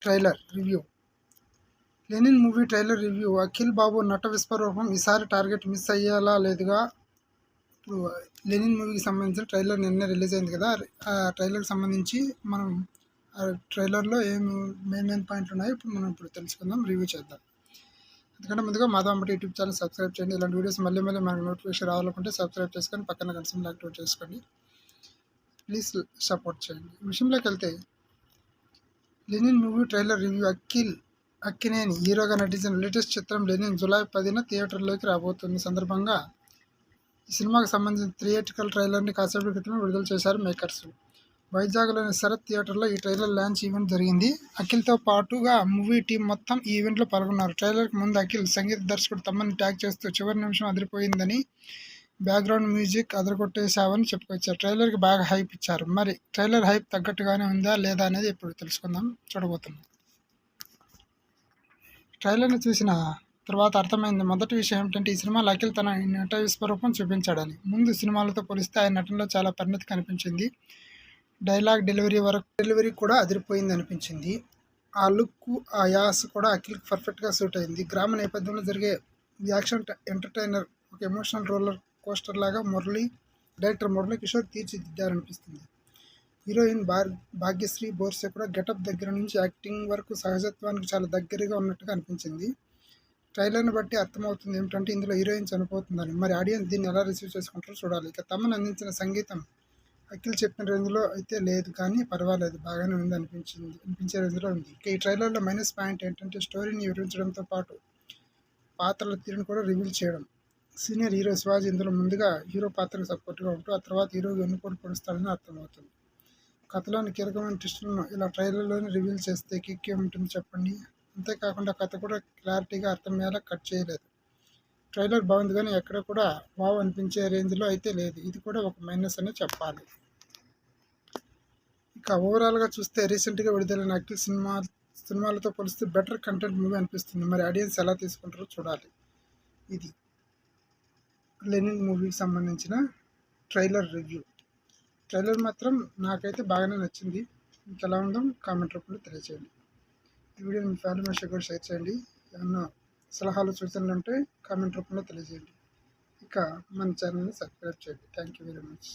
Trailer review. Lenin movie trailer review. Akhil Babu నట విశ్వరూపం ఈసారి టార్గెట్ మిస్ అయ్యేలా లేదుగా. ఇప్పుడు లెనిన్ మూవీకి సంబంధించిన ట్రైలర్ నిన్న రిలీజ్ అయింది కదా. ఆ ట్రైలర్కి సంబంధించి మనం ఆ ట్రైలర్లో మెయిన్ పాయింట్లు ఉన్నాయో ఇప్పుడు తెలుసుకుందాం, రివ్యూ చేద్దాం. ఎందుకంటే ముందుగా మాధవంబటి యూట్యూబ్ ఛానల్ సబ్స్క్రైబ్ చేయండి. ఇలాంటి వీడియోస్ మళ్ళీ మనకు నోటిఫికేషన్ రావాలనుకుంటే సబ్స్క్రైబ్ చేసుకొని పక్కన గంట యాక్టివేట్ చేసుకోండి. ప్లీజ్ సపోర్ట్ చేయండి. ఈ విషయంలోకి వెళ్తే Lenin movie trailer review. Akkineni హీరోగా నటించిన లేటెస్ట్ చిత్రం లెనిన్ జూలై 10న థియేటర్లోకి రాబోతుంది. సందర్భంగా ఈ సినిమాకు సంబంధించిన థియేట్రికల్ ట్రైలర్ని కాసేపటి క్రితమే విడుదల చేశారు మేకర్స్. వైజాగ్లోని శరత్ థియేటర్లో ఈ ట్రైలర్ లాంచ్ ఈవెంట్ జరిగింది. అఖిల్తో పాటుగా మూవీ టీం మొత్తం ఈ ఈవెంట్లో పాల్గొన్నారు. ట్రైలర్కి ముందు అఖిల్ సంగీత దర్శకుడు తమ్మని ట్యాగ్ చేస్తూ చివరి నిమిషం అదిరిపోయిందని, బ్యాక్గ్రౌండ్ మ్యూజిక్ అదరగొట్టేశావని చెప్పుకొచ్చారు. ట్రైలర్కి బాగా హైప్ ఇచ్చారు. మరి ట్రైలర్ హైప్ తగ్గట్టుగానే ఉందా లేదా అనేది ఇప్పుడు తెలుసుకుందాం, చూడబోతున్నాం. ట్రైలర్ని చూసిన తర్వాత అర్థమైంది. మొదటి విషయం ఏమిటంటే ఈ సినిమాలో అఖిల్ తన నట విశ్వరూపం చూపించాడని. ముందు సినిమాలతో పోలిస్తే ఆయన నటనలో చాలా పరిణతి కనిపించింది. డైలాగ్ డెలివరీ కూడా అదిరిపోయింది అనిపించింది. ఆ లుక్, ఆ యాస్ కూడా అఖిల్కి పర్ఫెక్ట్గా సూట్ అయింది. గ్రామ నేపథ్యంలో జరిగే యాక్షన్ ఎంటర్టైనర్ ఒక ఎమోషనల్ రోలర్ కోస్టర్ లాగా డైరెక్టర్ మురళీ కిషోర్ తీర్చిదిద్దారనిపిస్తుంది. హీరోయిన్ భాగ్యశ్రీ బోర్సే కూడా గెటప్ దగ్గర నుంచి యాక్టింగ్ వరకు సహజత్వానికి చాలా దగ్గరగా ఉన్నట్టుగా అనిపించింది. ట్రైలర్ని బట్టి అర్థమవుతుంది ఏమిటంటే ఇందులో హీరోయిన్ చనిపోతుందని. మరి ఆడియన్స్ దీన్ని ఎలా రిసీవ్ చేసుకుంటారో చూడాలి. ఇక తమను అందించిన సంగీతం అఖిల్ చెప్పిన రేంజ్లో అయితే లేదు, కానీ పర్వాలేదు, బాగానే ఉంది అనిపించే రేంజ్లో ఉంది. ఇక ఈ ట్రైలర్లో మైనస్ పాయింట్ ఏంటంటే స్టోరీని వివరించడంతో పాటు పాత్రల తీరును కూడా రివీల్ చేయడం. సీనియర్ హీరో శివాజీ ఇందులో ముందుగా హీరో పాత్రకు సపోర్ట్గా ఉంటూ ఆ తర్వాత హీరోకి వెన్నుపోటు పొడుస్తాడని అర్థమవుతుంది. కథలోని కీలకమైన ట్విస్టులను ఇలా ట్రైలర్లోనే రివీల్ చేస్తే కిక్ ఏముంటుంది చెప్పండి. అంతేకాకుండా కథ కూడా క్లారిటీగా అర్థమయ్యేలా కట్ చేయలేదు. ట్రైలర్ బాగుంది, కానీ ఎక్కడ కూడా వావ్ అనిపించే రేంజ్లో అయితే లేదు. ఇది కూడా ఒక మైనస్ అనే చెప్పాలి. ఇక ఓవరాల్గా చూస్తే రీసెంట్గా విడుదలైన అఖిల్ సినిమాలతో పోలిస్తే బెటర్ కంటెంట్ మూవీ అనిపిస్తుంది. మరి ఆడియన్స్ ఎలా తీసుకుంటారో చూడాలి. ఇది లెనిన్ మూవీకి సంబంధించిన ట్రైలర్ రివ్యూ. ట్రైలర్ మాత్రం నాకైతే బాగానే నచ్చింది. మీకు ఎలా ఉందో కామెంట్ రూపంలో తెలియజేయండి. ఈ వీడియోని మీ ఫ్యామిలీ మెంబర్స్కి కూడా షేర్ చేయండి. ఏమన్నా సలహాలు సూచనలు ఉంటే కామెంట్ రూపంలో తెలియజేయండి. ఇక మన ఛానల్ని సబ్స్క్రైబ్ చేయండి. Thank you very much.